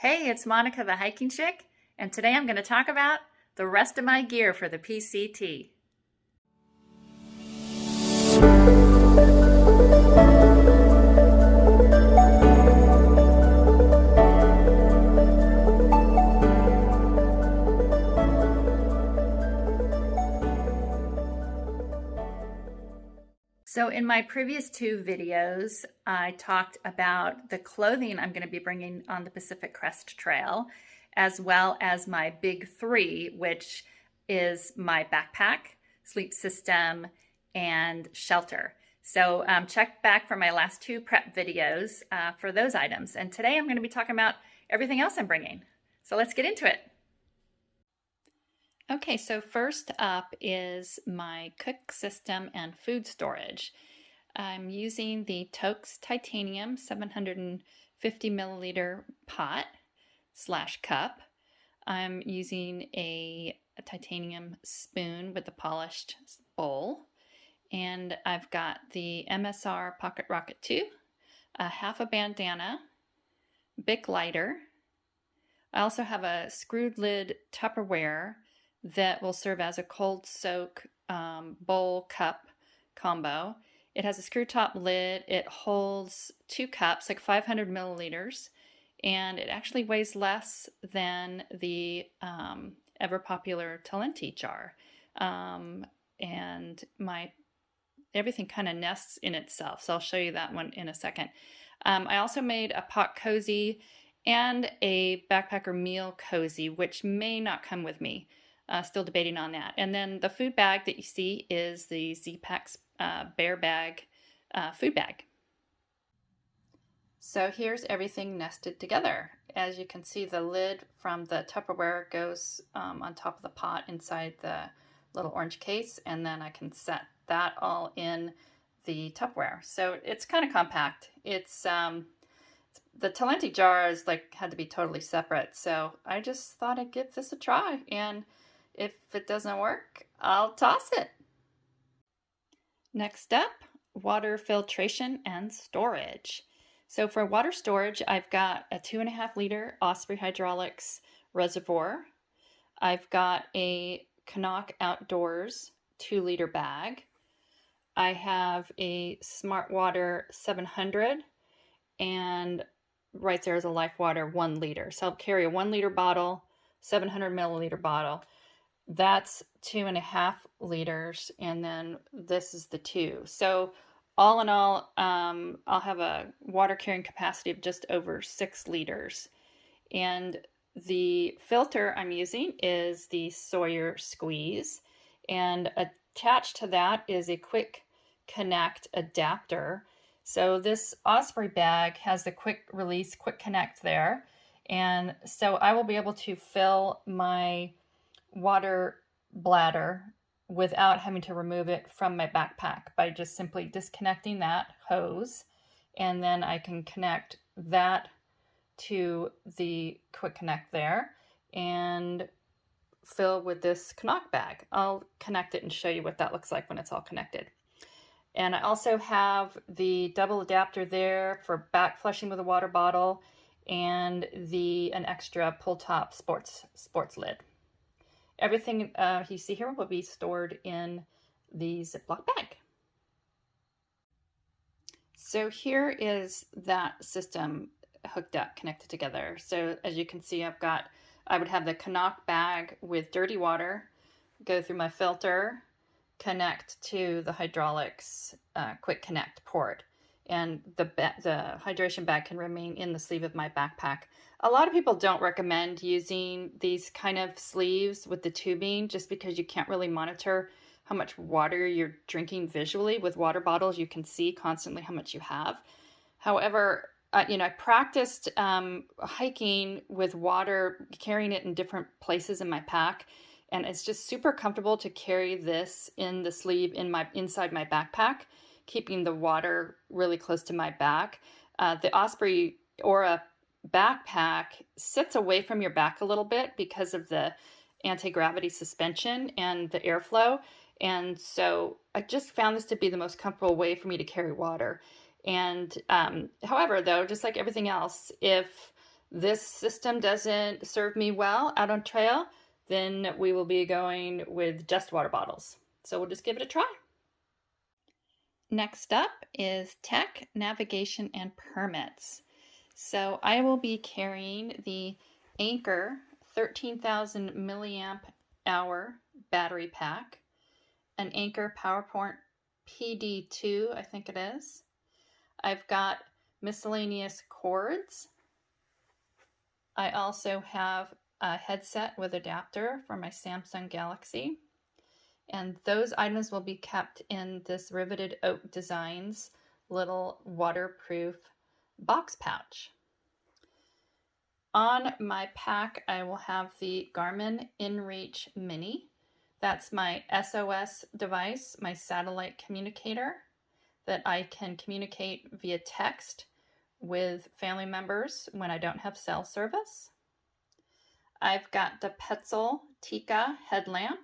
Hey, it's Monica the Hiking Chick, and today I'm going to talk about the rest of my gear for the PCT. So in my previous two videos, I talked about the clothing I'm going to be bringing on the Pacific Crest Trail, as well as my big three, which is my backpack, sleep system, and shelter. So check back for my last two prep videos for those items. And today I'm going to be talking about everything else I'm bringing. So let's get into it. Okay, so first up is my cook system and food storage. I'm using the Toaks Titanium 750 milliliter pot / cup. I'm using a titanium spoon with a polished bowl. And I've got the MSR Pocket Rocket 2, a half a bandana, Bic lighter. I also have a screwed lid Tupperware that will serve as a cold soak bowl cup combo. It has a screw top lid. It holds 2 cups, like 500 milliliters, and it actually weighs less than the ever popular Talenti jar. And everything kind of nests in itself, so I'll show you that one in a second. I also made a pot cozy and a backpacker meal cozy, which may not come with me. Still debating on that. And then the food bag that you see is the Z-Packs Bear Bag food bag. So here's everything nested together. As you can see, the lid from the Tupperware goes on top of the pot inside the little orange case, and then I can set that all in the Tupperware. So it's kind of compact. It's the Talenti jar is had to be totally separate, so I just thought I'd give this a try, and if it doesn't work, I'll toss it. Next up, water filtration and storage. So for water storage, I've got a 2.5 liter Osprey Hydraulics reservoir. I've got a Canuck Outdoors 2 liter bag. I have a Smart Water 700, and right there is a Life Water 1 liter. So I'll carry a 1 liter bottle, 700 milliliter bottle. That's 2.5 liters, and then this is the 2. So all in all, I'll have a water carrying capacity of just over 6 liters. And the filter I'm using is the Sawyer Squeeze, and attached to that is a quick connect adapter. So this Osprey bag has the quick release, quick connect there. And so I will be able to fill my water bladder without having to remove it from my backpack by just simply disconnecting that hose, and then I can connect that to the quick connect there and fill with this Canuck bag. I'll connect it and show you what that looks like when it's all connected. And I also have the double adapter there for back flushing with a water bottle, and an extra pull top sports lid. Everything you see here will be stored in the Ziploc bag. So here is that system hooked up, connected together. So as you can see, I would have the Canuck bag with dirty water, go through my filter, connect to the hydraulics quick connect port. And the hydration bag can remain in the sleeve of my backpack. A lot of people don't recommend using these kind of sleeves with the tubing just because you can't really monitor how much water you're drinking visually. With water bottles, you can see constantly how much you have. However, I practiced hiking with water, carrying it in different places in my pack, and it's just super comfortable to carry this in the sleeve inside my backpack, keeping the water really close to my back. The Osprey Aura backpack sits away from your back a little bit because of the anti-gravity suspension and the airflow. And so I just found this to be the most comfortable way for me to carry water. And however, though, just like everything else, if this system doesn't serve me well out on trail, then we will be going with just water bottles. So we'll just give it a try. Next up is tech, navigation, and permits. So I will be carrying the Anchor 13,000 milliamp hour battery pack, an Anchor PowerPoint PD2, I think it is. I've got miscellaneous cords. I also have a headset with adapter for my Samsung Galaxy. And those items will be kept in this Riveted Oak Designs little waterproof box pouch. On my pack, I will have the Garmin InReach Mini. That's my SOS device, my satellite communicator that I can communicate via text with family members when I don't have cell service. I've got the Petzl Tika headlamp,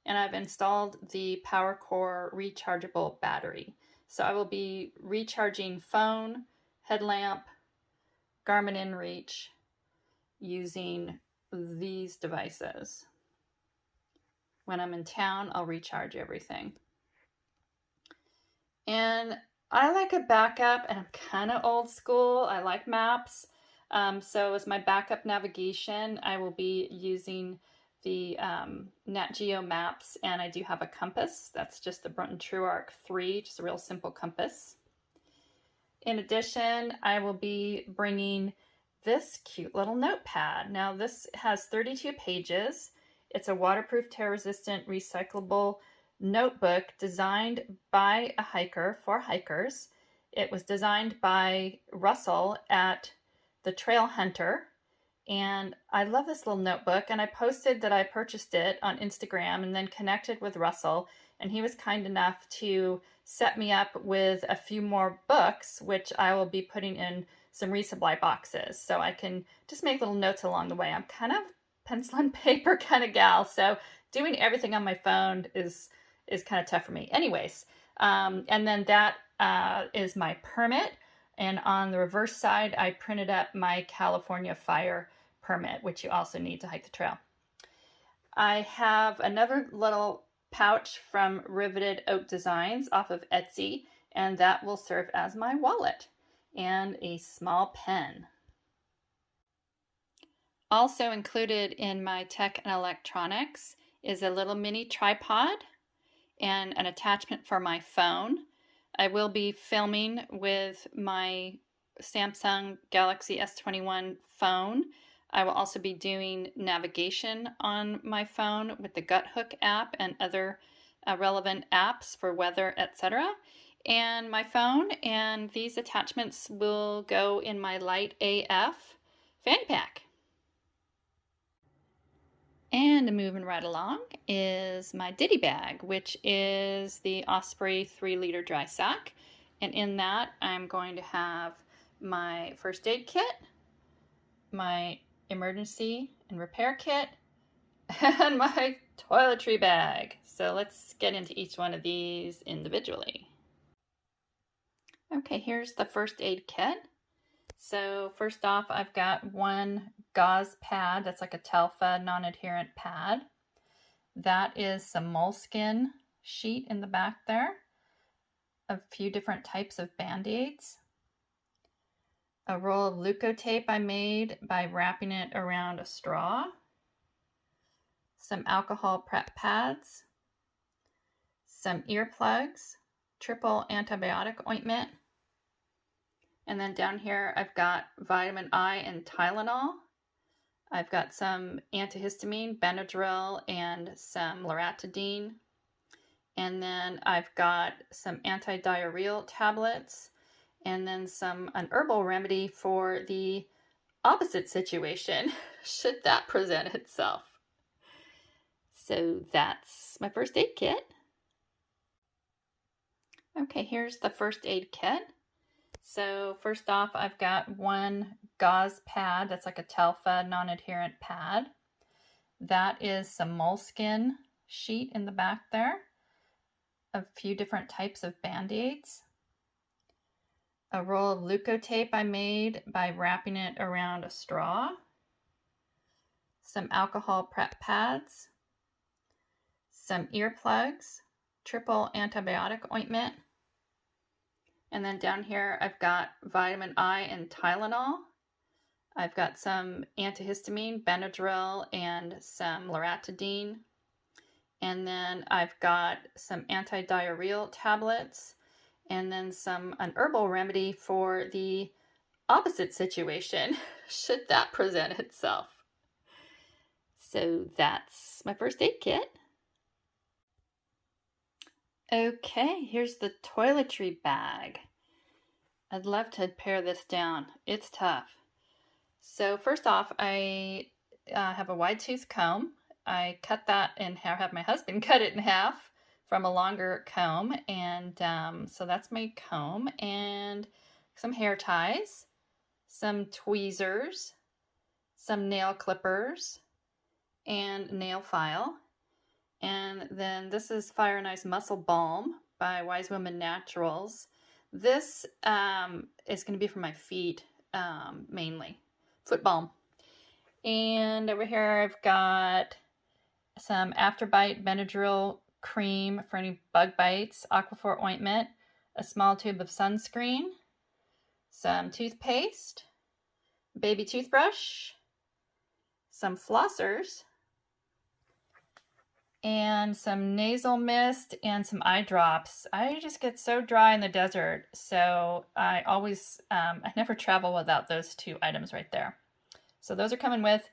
and I've installed the PowerCore rechargeable battery. So I will be recharging phone, headlamp, Garmin InReach using these devices. When I'm in town, I'll recharge everything. And I like a backup, and I'm kind of old school. I like maps. So as my backup navigation, I will be using the Nat Geo maps, and I do have a compass. That's just the Brunton TrueArc 3, just a real simple compass. In addition, I will be bringing this cute little notepad. Now this has 32 pages. It's a waterproof, tear-resistant, recyclable notebook designed by a hiker for hikers. It was designed by Russell at the Trail Hunter. And I love this little notebook, and I posted that I purchased it on Instagram and then connected with Russell, and he was kind enough to set me up with a few more books, which I will be putting in some resupply boxes so I can just make little notes along the way. I'm kind of pencil and paper kind of gal, so doing everything on my phone is kind of tough for me. Anyways, and then that is my permit. And on the reverse side, I printed up my California fire permit, which you also need to hike the trail. I have another little pouch from Riveted Oak Designs off of Etsy, and that will serve as my wallet, and a small pen. Also included in my tech and electronics is a little mini tripod and an attachment for my phone. I will be filming with my Samsung Galaxy S21 phone. I will also be doing navigation on my phone with the Guthook app and other relevant apps for weather, etc. And my phone and these attachments will go in my Light AF fanny pack. And moving right along is my ditty bag, which is the Osprey 3-liter dry sack. And in that, I'm going to have my first aid kit, my emergency and repair kit, and my toiletry bag. So let's get into each one of these individually. Okay, here's the first aid kit. So first off, I've got one gauze pad that's like a Telfa non-adherent pad. That is some moleskin sheet in the back there. A few different types of Band-Aids. A roll of Leukotape I made by wrapping it around a straw. Some alcohol prep pads. Some earplugs. Triple antibiotic ointment. And then down here, I've got vitamin I and Tylenol. I've got some antihistamine, Benadryl, and some loratadine. And then I've got some antidiarrheal tablets, and then an herbal remedy for the opposite situation, should that present itself. So that's my first aid kit. Okay, here's the first aid kit. So first off, I've got one gauze pad that's like a Telfa non-adherent pad. That is some moleskin sheet in the back there. A few different types of Band-Aids. a roll of Leukotape I made by wrapping it around a straw, some alcohol prep pads, some earplugs, triple antibiotic ointment, and then down here I've got vitamin I and Tylenol. I've got some antihistamine, Benadryl, and some loratadine. And then I've got some antidiarrheal tablets, and then an herbal remedy for the opposite situation, should that present itself. So that's my first aid kit. Okay, here's the toiletry bag. I'd love to pare this down. It's tough. So first off, I have a wide tooth comb. I cut that in half, have my husband cut it in half from a longer comb. And so that's my comb, and some hair ties, some tweezers, some nail clippers, and nail file. And then this is Fire and Ice Muscle Balm by Wise Woman Naturals. This is going to be for my feet mainly. Foot balm. And over here I've got some Afterbite Benadryl cream for any bug bites, Aquaphor ointment, a small tube of sunscreen, some toothpaste, baby toothbrush, some flossers, and some nasal mist and some eye drops. I just get so dry in the desert, so I always, I never travel without those two items right there. So those are coming with.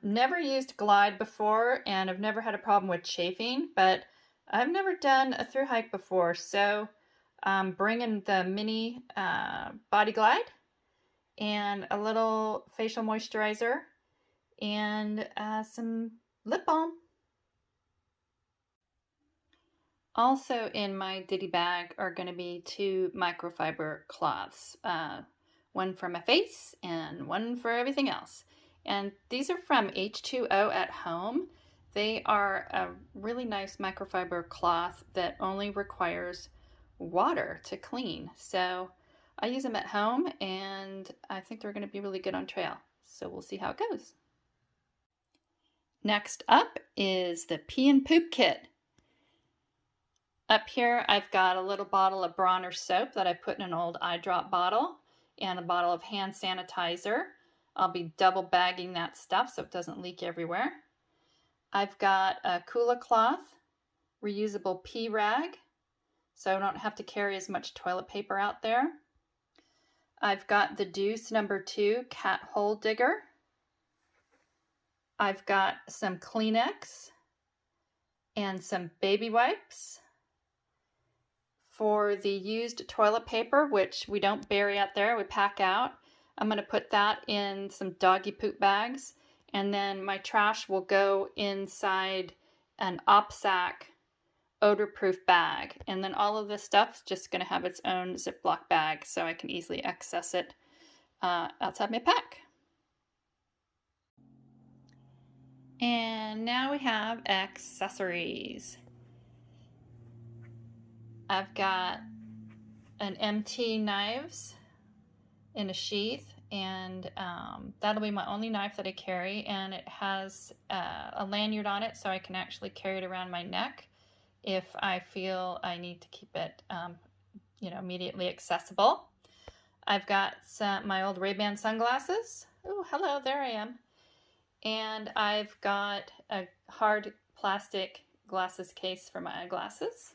Never used Glide before, and I've never had a problem with chafing, but I've never done a thru hike before, so I'm bringing the mini Body Glide and a little facial moisturizer and some lip balm. Also in my ditty bag are going to be 2 microfiber cloths, one for my face and one for everything else. And these are from H2O at Home. They are a really nice microfiber cloth that only requires water to clean. So I use them at home, and I think they're going to be really good on trail. So we'll see how it goes. Next up is the Pee and Poop Kit. Up here, I've got a little bottle of Bronner soap that I put in an old eye drop bottle, and a bottle of hand sanitizer. I'll be double bagging that stuff so it doesn't leak everywhere. I've got a Kula cloth, reusable pee rag, so I don't have to carry as much toilet paper out there. I've got the Deuce No. 2 cat hole digger. I've got some Kleenex and some baby wipes. For the used toilet paper, which we don't bury out there, we pack out, I'm going to put that in some doggy poop bags, and then my trash will go inside an OPSAC odor-proof bag. And then all of this stuff's just going to have its own Ziploc bag, so I can easily access it outside my pack. And now we have accessories. I've got an MT knives in a sheath, and that'll be my only knife that I carry, and it has a lanyard on it so I can actually carry it around my neck if I feel I need to keep it immediately accessible. I've got my old Ray-Ban sunglasses. Oh, hello, there I am. And I've got a hard plastic glasses case for my eyeglasses.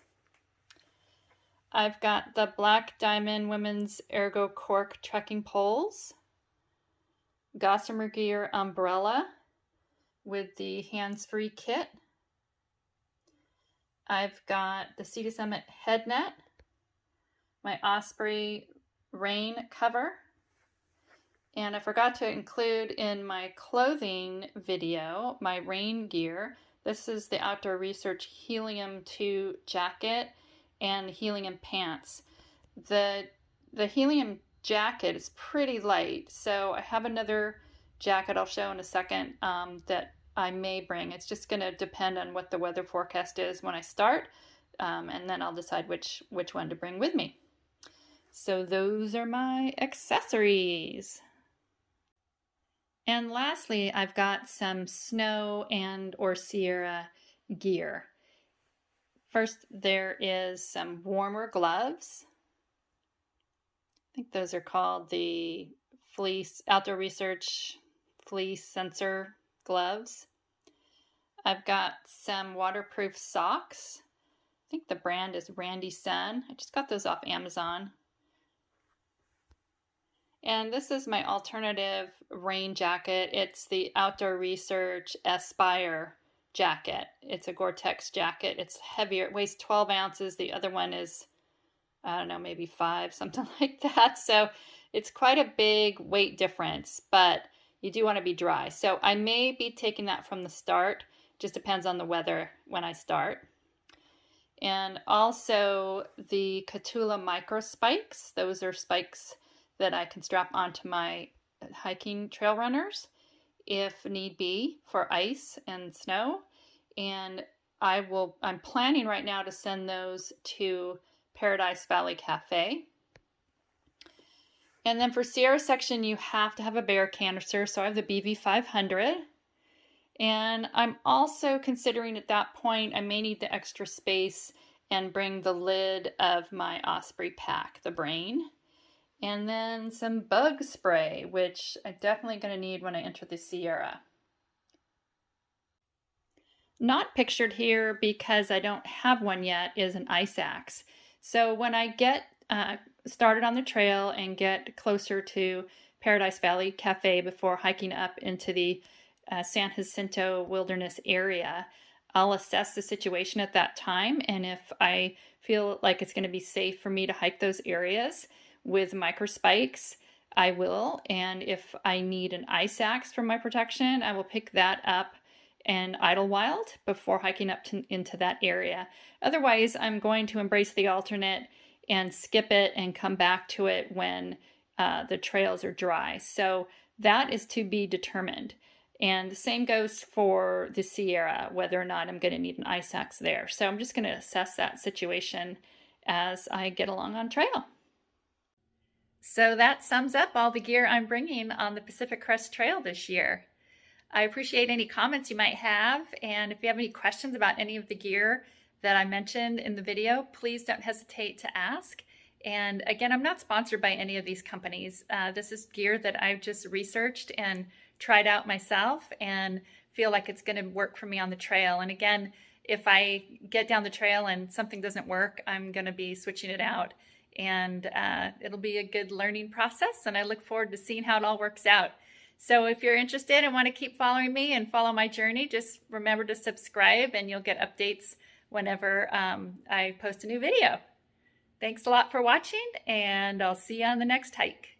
I've got the Black Diamond Women's Ergo Cork trekking poles, Gossamer Gear umbrella with the hands-free kit. I've got the Sea to Summit head net, my Osprey rain cover, and I forgot to include in my clothing video my rain gear. This is the Outdoor Research Helium 2 jacket and helium pants. The helium jacket is pretty light, so I have another jacket I'll show in a second that I may bring. It's just going to depend on what the weather forecast is when I start, and then I'll decide which one to bring with me. So those are my accessories. And lastly, I've got some snow and or Sierra gear. First, there is some warmer gloves. I think those are called the Fleece Outdoor Research Fleece Sensor gloves. I've got some waterproof socks. I think the brand is Randy Sun. I just got those off Amazon. And this is my alternative rain jacket. It's the Outdoor Research Aspire jacket. It's a Gore-Tex jacket. It's heavier. It weighs 12 ounces. The other one is, I don't know, maybe 5, something like that. So it's quite a big weight difference, but you do want to be dry. So I may be taking that from the start. Just depends on the weather when I start. And also the Catula micro spikes. Those are spikes that I can strap onto my hiking trail runners if need be for ice and snow. And I'm planning right now to send those to Paradise Valley Cafe. And then for Sierra section, you have to have a bear canister. So I have the BV500. And I'm also considering at that point, I may need the extra space and bring the lid of my Osprey pack, the Brain. And then some bug spray, which I'm definitely going to need when I enter the Sierra. Not pictured here because I don't have one yet is an ice axe. So when I get started on the trail and get closer to Paradise Valley Cafe before hiking up into the San Jacinto Wilderness area, I'll assess the situation at that time, and if I feel like it's going to be safe for me to hike those areas with micro spikes, I will. And if I need an ice axe for my protection, I will pick that up in Idlewild before hiking up into that area. Otherwise, I'm going to embrace the alternate and skip it and come back to it when the trails are dry. So that is to be determined. And the same goes for the Sierra, whether or not I'm going to need an ice axe there. So I'm just going to assess that situation as I get along on trail. So that sums up all the gear I'm bringing on the Pacific Crest Trail this year. I appreciate any comments you might have, and if you have any questions about any of the gear that I mentioned in the video, please don't hesitate to ask. And again, I'm not sponsored by any of these companies. This is gear that I've just researched and tried out myself and feel like it's going to work for me on the trail. And again, if I get down the trail and something doesn't work, I'm going to be switching it out. And it'll be a good learning process, and I look forward to seeing how it all works out. So if you're interested and want to keep following me and follow my journey, just remember to subscribe and you'll get updates whenever I post a new video. Thanks a lot for watching, and I'll see you on the next hike.